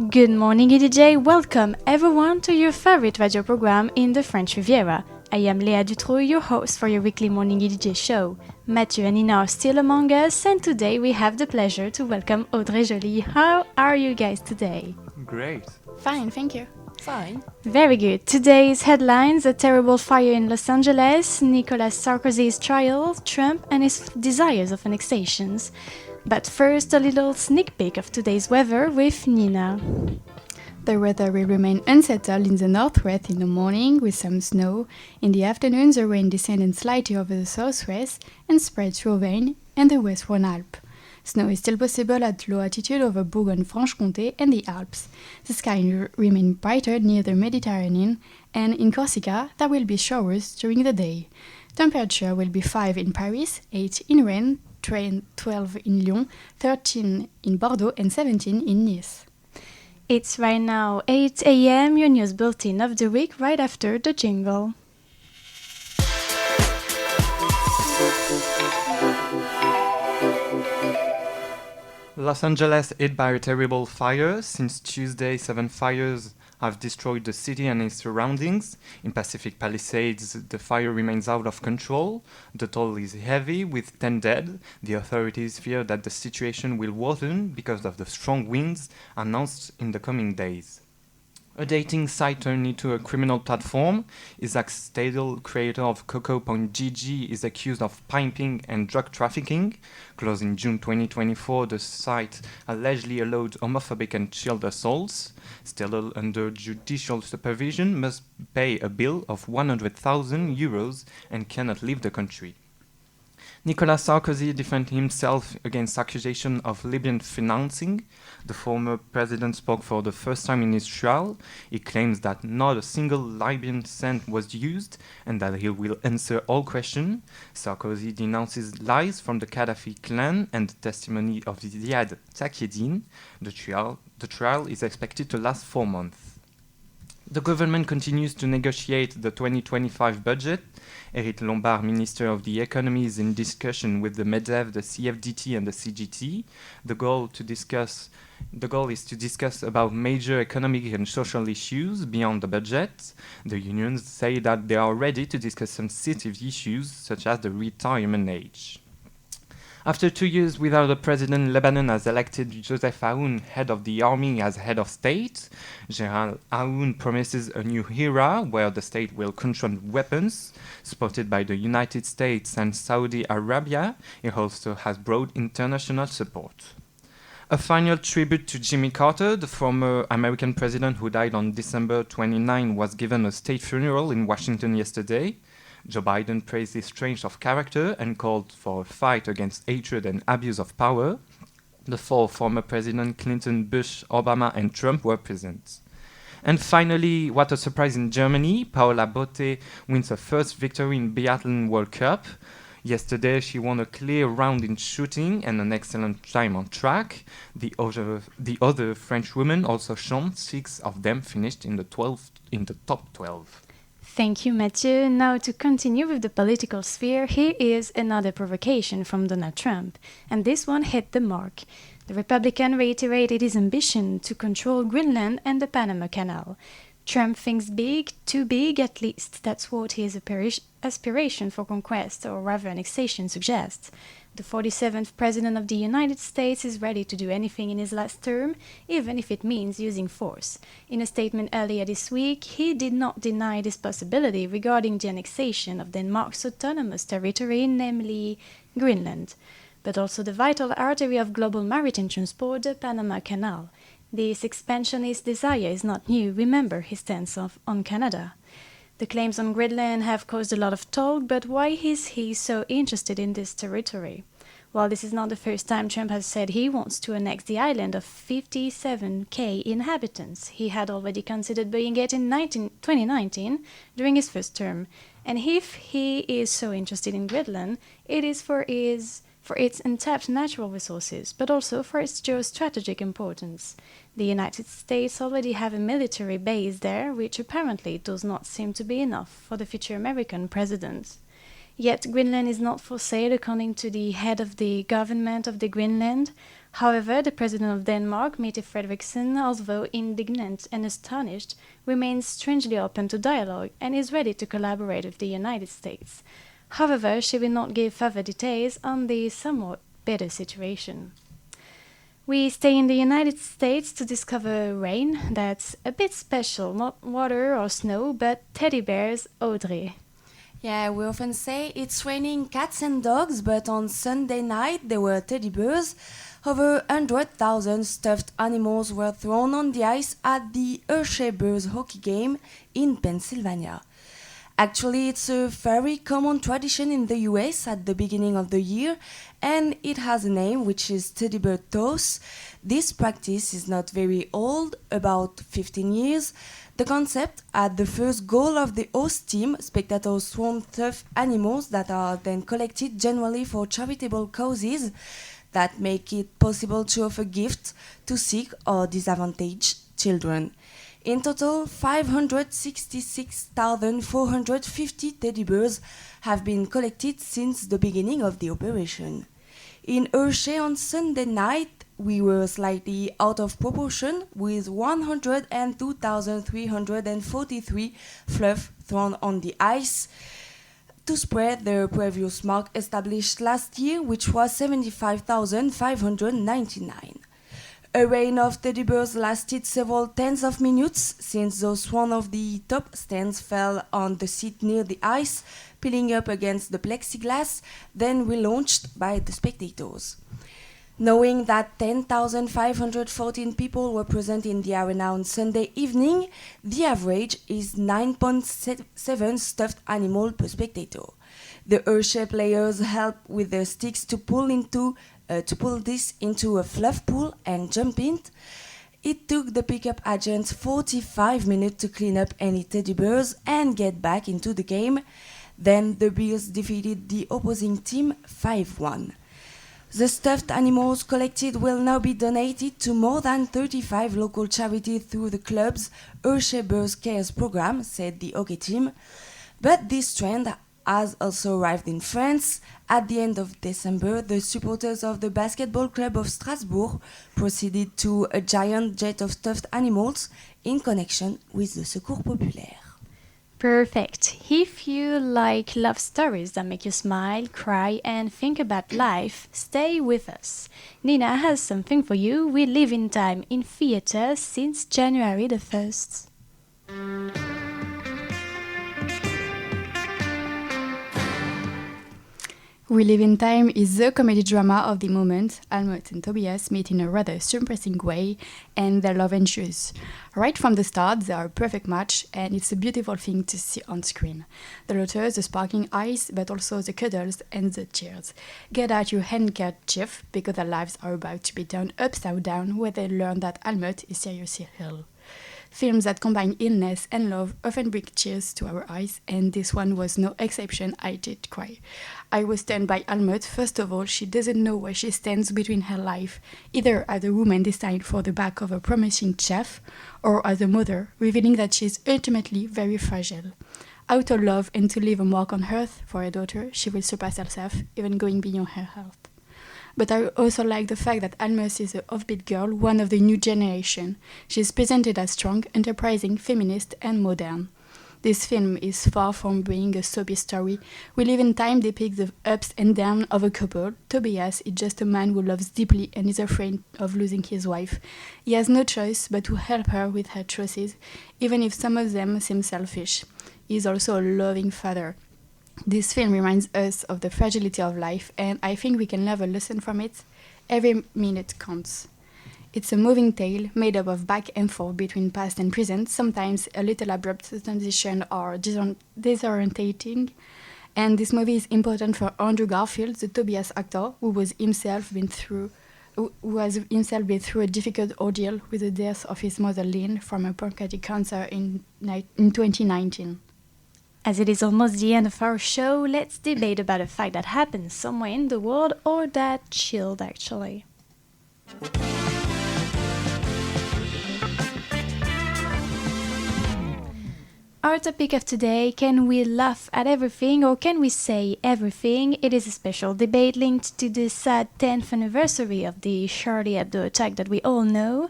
Good morning EDJ, welcome everyone to your favorite radio program in the French Riviera. I am Léa Dutroux, your host for your weekly Morning EDJ show. Mathieu and Nina are still among us, and today we have the pleasure to welcome Audrey Joly. How are you guys today? Great. Fine, thank you. Fine. Very good. Today's headlines: a terrible fire in Los Angeles, Nicolas Sarkozy's trial, Trump and his desires of annexations. But first, a little sneak peek of today's weather with Nina. The weather will remain unsettled in the northwest in the morning with some snow. In the afternoon, the rain descends slightly over the southwest and spreads through Auvergne and the West Rhône-Alpes. Snow is still possible at low altitude over Bourgogne-Franche-Comté and the Alps. The sky will remain brighter near the Mediterranean, and in Corsica there will be showers during the day. Temperature will be 5 in Paris, 8 in Rennes, 12 in Lyon, 13 in Bordeaux and 17 in Nice. It's right now 8 a.m., your news bulletin of the week right after the jingle. Los Angeles hit by a terrible fire. Since Tuesday, 7 fires have destroyed the city and its surroundings. In Pacific Palisades, the fire remains out of control. The toll is heavy, with 10 dead. The authorities fear that the situation will worsen because of the strong winds announced in the coming days. A dating site turned into a criminal platform. Isaac Stadel, creator of Coco.gg, is accused of piping and drug trafficking. Closed in June 2024, the site allegedly allowed homophobic and child assaults. Stadel, under judicial supervision, must pay a bill of 100,000 euros and cannot leave the country. Nicolas Sarkozy defended himself against accusation of Libyan financing. The former president spoke for the first time in his trial. He claims that not a single Libyan cent was used and that he will answer all questions. Sarkozy denounces lies from the Gaddafi clan and the testimony of Ziad Taqieddine. The trial is expected to last 4 months. The government continues to negotiate the 2025 budget. Eric Lombard, Minister of the Economy, is in discussion with the MEDEF, the CFDT and the CGT. The goal is to discuss about major economic and social issues beyond the budget. The unions say that they are ready to discuss sensitive issues such as the retirement age. After 2 years without a president, Lebanon has elected Joseph Aoun, head of the army, as head of state. General Aoun promises a new era where the state will control weapons. Supported by the United States and Saudi Arabia, it also has broad international support. A final tribute to Jimmy Carter, the former American president who died on December 29, was given a state funeral in Washington yesterday. Joe Biden praised his strength of character and called for a fight against hatred and abuse of power. The 4 former presidents, Clinton, Bush, Obama, and Trump, were present. And finally, what a surprise in Germany, Paola Botte wins her first victory in Biathlon World Cup. Yesterday, she won a clear round in shooting and an excellent time on track. The other French women also shone. 6 of them finished in the top 12. Thank you, Mathieu. Now to continue with the political sphere, here is another provocation from Donald Trump, and this one hit the mark. The Republican reiterated his ambition to control Greenland and the Panama Canal. Trump thinks big, too big at least. That's what his aspiration for conquest, or rather annexation, suggests. The 47th President of the United States is ready to do anything in his last term, even if it means using force. In a statement earlier this week, he did not deny this possibility regarding the annexation of Denmark's autonomous territory, namely Greenland, but also the vital artery of global maritime transport, the Panama Canal. This expansionist desire is not new. Remember his stance on Canada. The claims on Greenland have caused a lot of talk, but why is he so interested in this territory? Well, this is not the first time Trump has said he wants to annex the island of 57,000 inhabitants. He had already considered doing it in 2019 during his first term. And if he is so interested in Greenland, it is for its untapped natural resources, but also for its geostrategic importance. The United States already have a military base there, which apparently does not seem to be enough for the future American president. Yet Greenland is not for sale, according to the head of the government of the Greenland. However, the president of Denmark, Mette Frederiksen, although indignant and astonished, remains strangely open to dialogue and is ready to collaborate with the United States. However, she will not give further details on the somewhat better situation. We stay in the United States to discover rain that's a bit special, not water or snow, but teddy bears, Audrey. Yeah, we often say it's raining cats and dogs, but on Sunday night there were teddy bears. Over 100,000 stuffed animals were thrown on the ice at the Hershey Bears hockey game in Pennsylvania. Actually, it's a very common tradition in the US at the beginning of the year, and it has a name, which is teddy bear toss. This practice is not very old, about 15 years. The concept, at the first goal of the host team, spectators throw stuffed animals that are then collected generally for charitable causes that make it possible to offer gifts to sick or disadvantaged children. In total, 566,450 teddy bears have been collected since the beginning of the operation. In Hershey on Sunday night, we were slightly out of proportion with 102,343 fluff thrown on the ice to spread the previous mark established last year, which was 75,599. A rain of teddy bears lasted several tens of minutes, since those one of the top stands fell on the seat near the ice, peeling up against the plexiglass, then relaunched by the spectators. Knowing that 10,514 people were present in the arena on Sunday evening, the average is 9.7 stuffed animals per spectator. The Hershey players help with their sticks to pull this into a fluff pool and jump in. It took the pickup agents 45 minutes to clean up any teddy bears and get back into the game. Then the Bears defeated the opposing team 5-1. The stuffed animals collected will now be donated to more than 35 local charities through the club's Hershey Bears Cares program, said the hockey team. But this trend has also arrived in France. At the end of December, the supporters of the basketball club of Strasbourg proceeded to a giant jet of stuffed animals in connection with the Secours Populaire. Perfect. If you like love stories that make you smile, cry, and think about life, stay with us. Nina has something for you. We live in time in theatre since January the 1st. We Live in Time is the comedy drama of the moment. Almut and Tobias meet in a rather surprising way, and their love ensues. Right from the start, they are a perfect match, and it's a beautiful thing to see on screen. The letters, the sparkling eyes, but also the cuddles and the tears. Get out your handkerchief, because their lives are about to be turned upside down when they learn that Almut is seriously ill. Films that combine illness and love often bring tears to our eyes, and this one was no exception. I did cry. I was stunned by Almut. First of all, she doesn't know where she stands between her life, either as a woman destined for the back of a promising chef, or as a mother, revealing that she is ultimately very fragile. Out of love and to leave a mark on earth for her daughter, she will surpass herself, even going beyond her health. But I also like the fact that Almut is an offbeat girl, one of the new generation. She is presented as strong, enterprising, feminist, and modern. This film is far from being a soapy story. We Live in Time depicts the ups and downs of a couple. Tobias is just a man who loves deeply and is afraid of losing his wife. He has no choice but to help her with her choices, even if some of them seem selfish. He is also a loving father. This film reminds us of the fragility of life, and I think we can learn a lesson from it. Every minute counts. It's a moving tale made up of back and forth between past and present, sometimes a little abrupt transition or disorientating. And this movie is important for Andrew Garfield, the Tobias actor, who has himself been through a difficult ordeal with the death of his mother Lynn from a pancreatic cancer in 2019. As it is almost the end of our show, let's debate about a fact that happened somewhere in the world or that chilled actually. Our topic of today, can we laugh at everything or can we say everything? It is a special debate linked to the sad 10th anniversary of the Charlie Hebdo attack that we all know.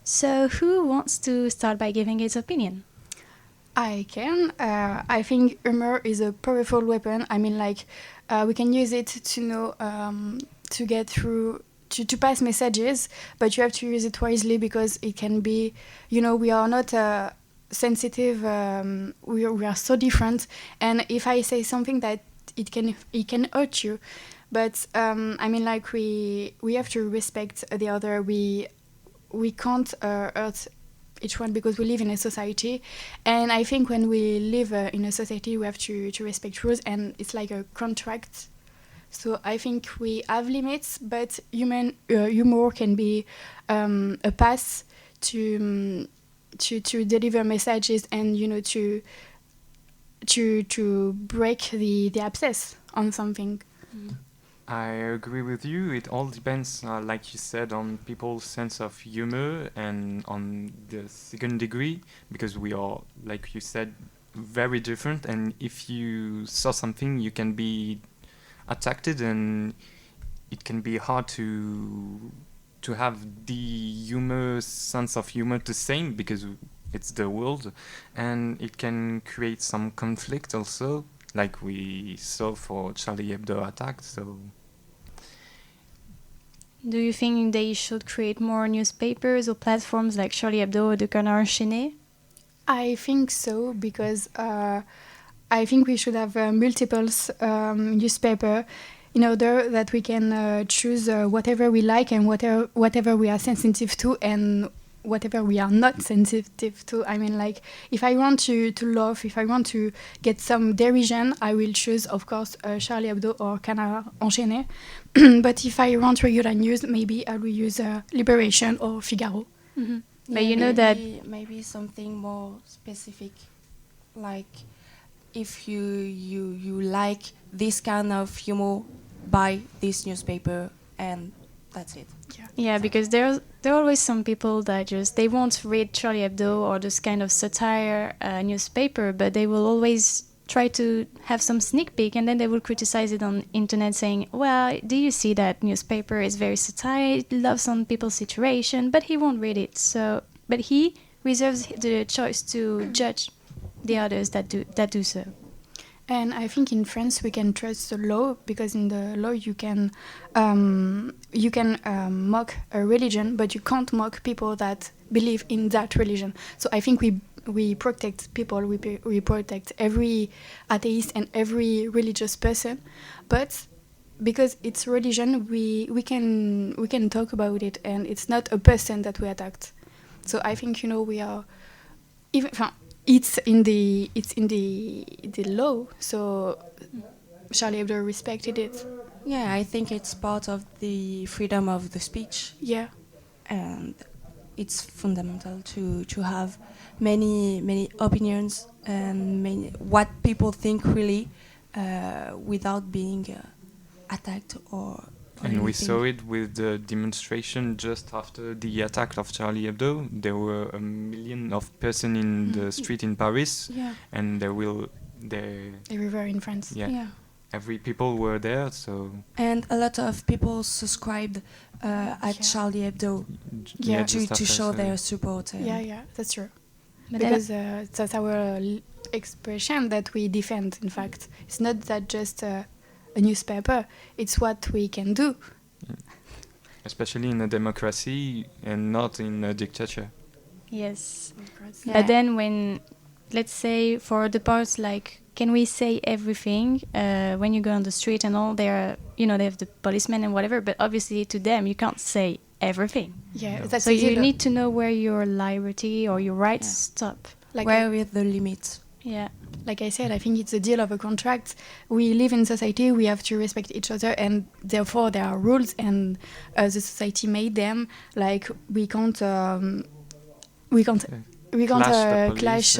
So who wants to start by giving his opinion? I can. I think humor is a powerful weapon. I mean, like, we can use it to know, to get through, to pass messages, but you have to use it wisely because it can be, we are not sensitive. We are so different, and if I say something that it can hurt you, but I mean, like, we have to respect the other. We can't hurt each one because we live in a society, and I think when we live in a society we have to respect rules, and it's like a contract. So I think we have limits, but humor can be a pass to deliver messages and to break the abscess on something. I agree with you. It all depends, like you said, on people's sense of humor and on the second degree, because we are, like you said, very different. And if you saw something, you can be attacked, and it can be hard to have the sense of humor the same, because it's the world, and it can create some conflict also, like we saw for Charlie Hebdo attack. So Do you think they should create more newspapers or platforms like Charlie Hebdo or the Canard Enchaîné? I think so, because I think we should have multiple newspaper in order that we can choose whatever we like and whatever we are sensitive to and whatever we are not sensitive to. I mean, like, if I want to laugh, if I want to get some derision, I will choose, of course, Charlie Hebdo or Canard Enchaîné. But if I want regular news, maybe I will use Liberation or Figaro. Mm-hmm. Yeah, But you know that maybe something more specific, like if you like this kind of humor, buy this newspaper, and that's it. Yeah, because there are always some people that they won't read Charlie Hebdo or this kind of satire newspaper, but they will always try to have some sneak peek, and then they will criticize it on internet saying, well, do you see that newspaper is very satire, it loves on people's situation, but he won't read it. So, but he reserves the choice to judge the others that do so. And I think in France we can trust the law, because in the law you can mock a religion, but you can't mock people that believe in that religion. So I think we protect people, we protect every atheist and every religious person, but because it's religion, we can talk about it, and it's not a person that we attacked. So I think we are even. It's in the law, so Charlie Hebdo respected it. Yeah, I think it's part of the freedom of the speech. Yeah, And it's fundamental to have many opinions and what people think really, without being attacked or and we anything. saw it with the demonstration just after the attack of Charlie Hebdo. There were 1 million of person in the street in Paris, yeah. and Everywhere in France. yeah, every people were there. So And a lot of people subscribed at Charlie Hebdo Yeah. just to after, show so their support. And Yeah, that's true. But then- Because that's our expression that we defend. In fact, it's not that just a newspaper; it's what we can do. especially in a democracy and not in a dictature. Yes. Yeah. But then when, let's say, for the parts like, can we say everything? When you go on the street and all, they have the policemen and whatever, but obviously to them, you can't say everything. Yeah, No. that's So the you deal. need to know where your liberty or your rights Yeah. stop. Like Where is the limit? Yeah. Like I said, I think it's a deal of a contract. We live in society, we have to respect each other, and therefore there are rules, and the society made them. Like we can't Clash the police, clash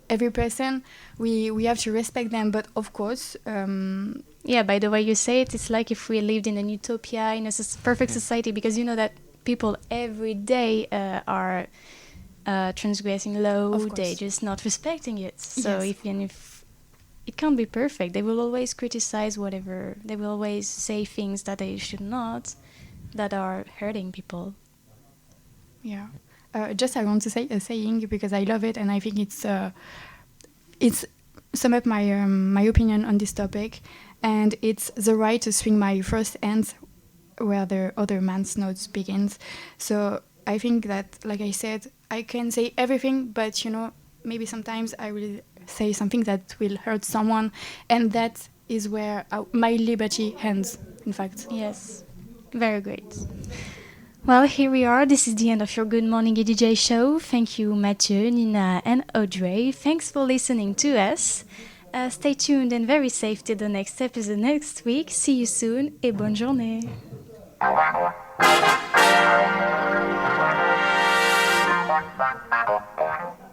every person. We have to respect them, but of course, Yeah, by the way you say it, it's like if we lived in an utopia, in a perfect Yeah. society, because you know that people every day are transgressing law, Of course. they're just not respecting it. So Yes. even if it can't be perfect, they will always criticize whatever. They will always say things that they should not, that are hurting people. Yeah. Just I want to say a saying because I love it and I think it's sum up my opinion on this topic, and it's the right to swing my first hand where the other man's nose begins. So I think that, like I said, I can say everything, but maybe sometimes I will say something that will hurt someone, and that is where my liberty ends, in fact. Yes, very great. Well, here we are. This is the end of your Good Morning EDJ show. Thank you, Mathieu, Nina, and Audrey. Thanks for listening to us. Stay tuned and very safe till the next episode next week. See you soon et bonne journée.